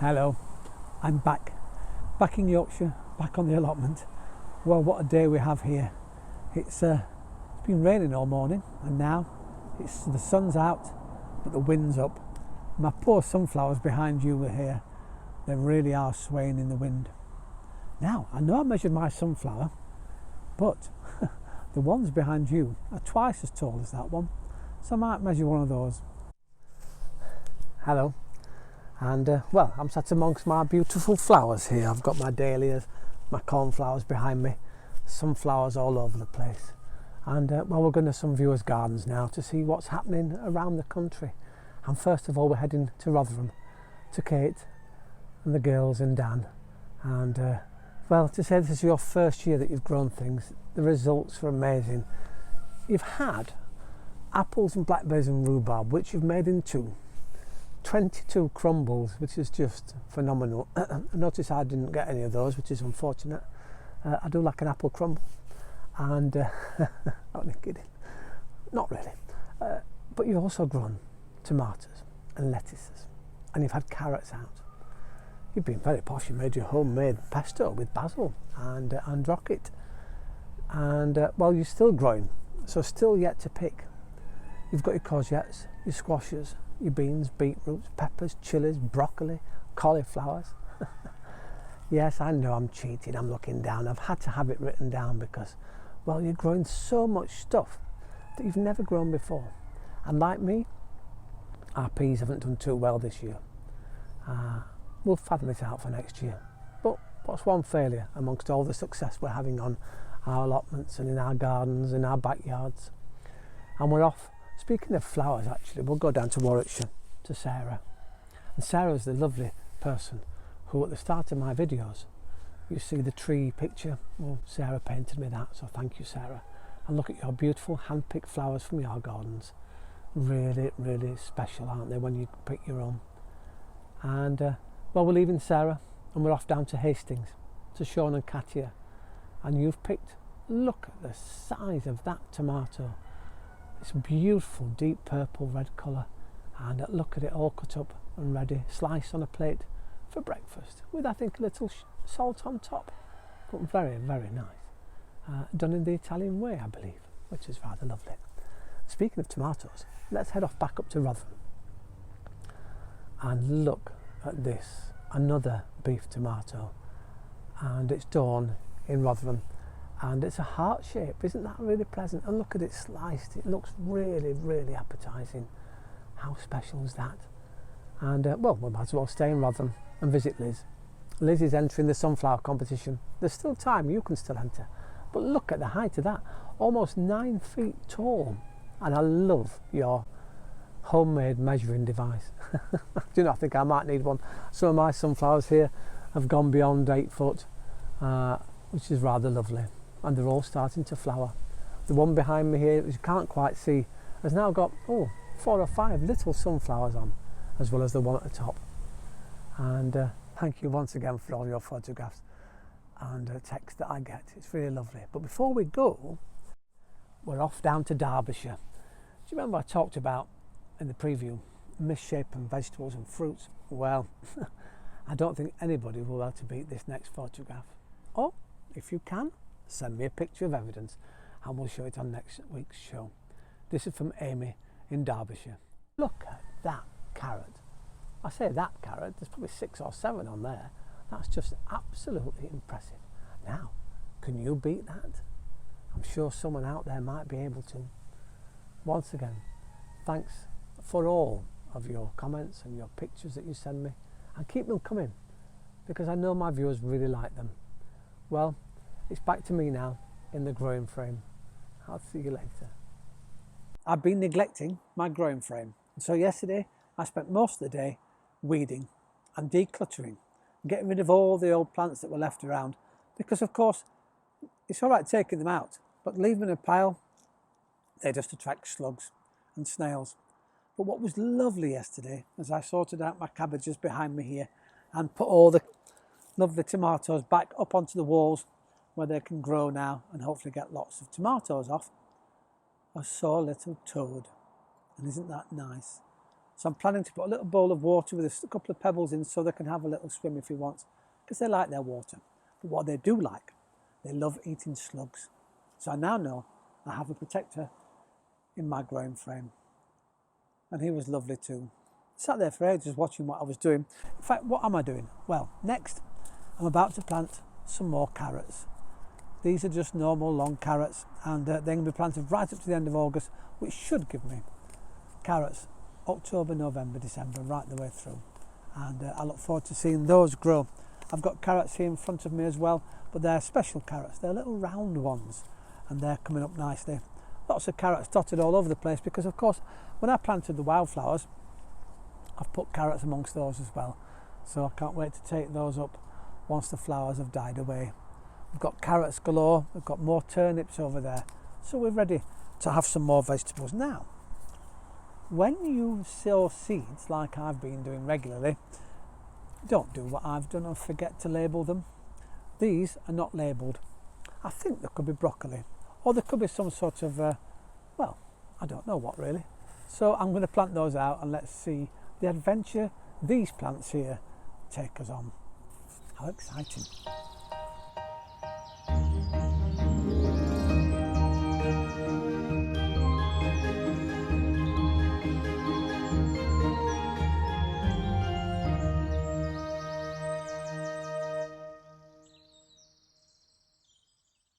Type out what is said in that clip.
Hello, I'm back in Yorkshire, back on the allotment. Well, what a day we have here. It's been raining all morning, and now the sun's out but the wind's up. My poor sunflowers behind you were here. They really are swaying in the wind. Now, I know I measured my sunflower, but the ones behind you are twice as tall as that one, so I might measure one of those. Hello. And well, I'm sat amongst my beautiful flowers here. I've got my dahlias, my cornflowers behind me, sunflowers all over the place. And well, we're going to some viewers' gardens now to see what's happening around the country. And first of all, we're heading to Rotherham, to Kate and the girls and Dan. And well, to say this is your first year that you've grown things, the results are amazing. You've had apples and blackberries and rhubarb, which you've made into 22 crumbles, which is just phenomenal. I notice I didn't get any of those, which is unfortunate. I do like an apple crumble, and only kidding, not really. But you've also grown tomatoes and lettuces, and you've had carrots out. You've been very posh. You made your homemade pesto with basil and rocket, and well, you're still growing, so still yet to pick. You've got your courgettes, your squashes, your beans, beetroots, peppers, chilies, broccoli, cauliflowers. Yes, I know I'm cheating, I'm looking down. I've had to have it written down because, well, you're growing so much stuff that you've never grown before. And like me, our peas haven't done too well this year. We'll fathom it out for next year. But what's one failure amongst all the success we're having on our allotments and in our gardens and our backyards? And we're off. Speaking of flowers, actually, we'll go down to Warwickshire, to Sarah. And Sarah's the lovely person who, at the start of my videos, you see the tree picture. Well, Sarah painted me that, so thank you, Sarah. And look at your beautiful hand-picked flowers from your gardens. Really, really special, aren't they, when you pick your own? And, well, we're leaving Sarah, and we're off down to Hastings, to Sean and Katia. And you've picked, look at the size of that tomato. It's beautiful, deep purple red colour, and look at it all cut up and ready, sliced on a plate for breakfast with, I think, a little salt on top, but very, very nice. Done in the Italian way, I believe, which is rather lovely. Speaking of tomatoes, let's head off back up to Rotherham and look at this, another beef tomato, and it's Dawn in Rotherham. And it's a heart shape. Isn't that really pleasant? And look at it sliced. It looks really, really appetising. How special is that? And well, we might as well stay in Rotherham and visit Liz. Liz is entering the sunflower competition. There's still time, you can still enter. But look at the height of that, almost 9 feet tall. And I love your homemade measuring device. Do you know, I think I might need one. Some of my sunflowers here have gone beyond 8 foot, which is rather lovely. And they're all starting to flower. The one behind me here, which you can't quite see, has now got 4 or 5 little sunflowers on, as well as the one at the top. And thank you once again for all your photographs and text that I get. It's really lovely. But before we go, we're off down to Derbyshire. Do you remember I talked about in the preview misshapen vegetables and fruits? Well, I don't think anybody will be able to beat this next photograph. Or, if you can, send me a picture of evidence and we'll show it on next week's show. This is from Amy in Derbyshire. Look at that carrot. I say that carrot, there's probably 6 or 7 on there. That's just absolutely impressive. Now, can you beat that? I'm sure someone out there might be able to. Once again, thanks for all of your comments and your pictures that you send me, and keep them coming because I know my viewers really like them. Well, it's back to me now in the growing frame. I'll see you later. I've been neglecting my growing frame, and so yesterday I spent most of the day weeding and decluttering, getting rid of all the old plants that were left around, because of course it's all right taking them out, but leaving them in a pile, they just attract slugs and snails. But what was lovely yesterday, as I sorted out my cabbages behind me here and put all the lovely tomatoes back up onto the walls where they can grow now and hopefully get lots of tomatoes off, I saw a little toad. And isn't that nice? So I'm planning to put a little bowl of water with a couple of pebbles in so they can have a little swim if he wants, because they like their water. But what they do like, they love eating slugs. So I now know I have a protector in my growing frame. And he was lovely too. Sat there for ages watching what I was doing. In fact, what am I doing? Well, next I'm about to plant some more carrots. These are just normal long carrots, and they're going to be planted right up to the end of August, which should give me carrots October, November, December, right the way through. And I look forward to seeing those grow. I've got carrots here in front of me as well, but they're special carrots. They're little round ones, and they're coming up nicely. Lots of carrots dotted all over the place because, of course, when I planted the wildflowers, I've put carrots amongst those as well. So I can't wait to take those up once the flowers have died away. We've got carrots galore, we've got more turnips over there. So we're ready to have some more vegetables. Now, when you sow seeds like I've been doing regularly, don't do what I've done and forget to label them. These are not labelled. I think there could be broccoli, or there could be some sort of, well, I don't know what really. So I'm going to plant those out and let's see the adventure these plants here take us on. How exciting.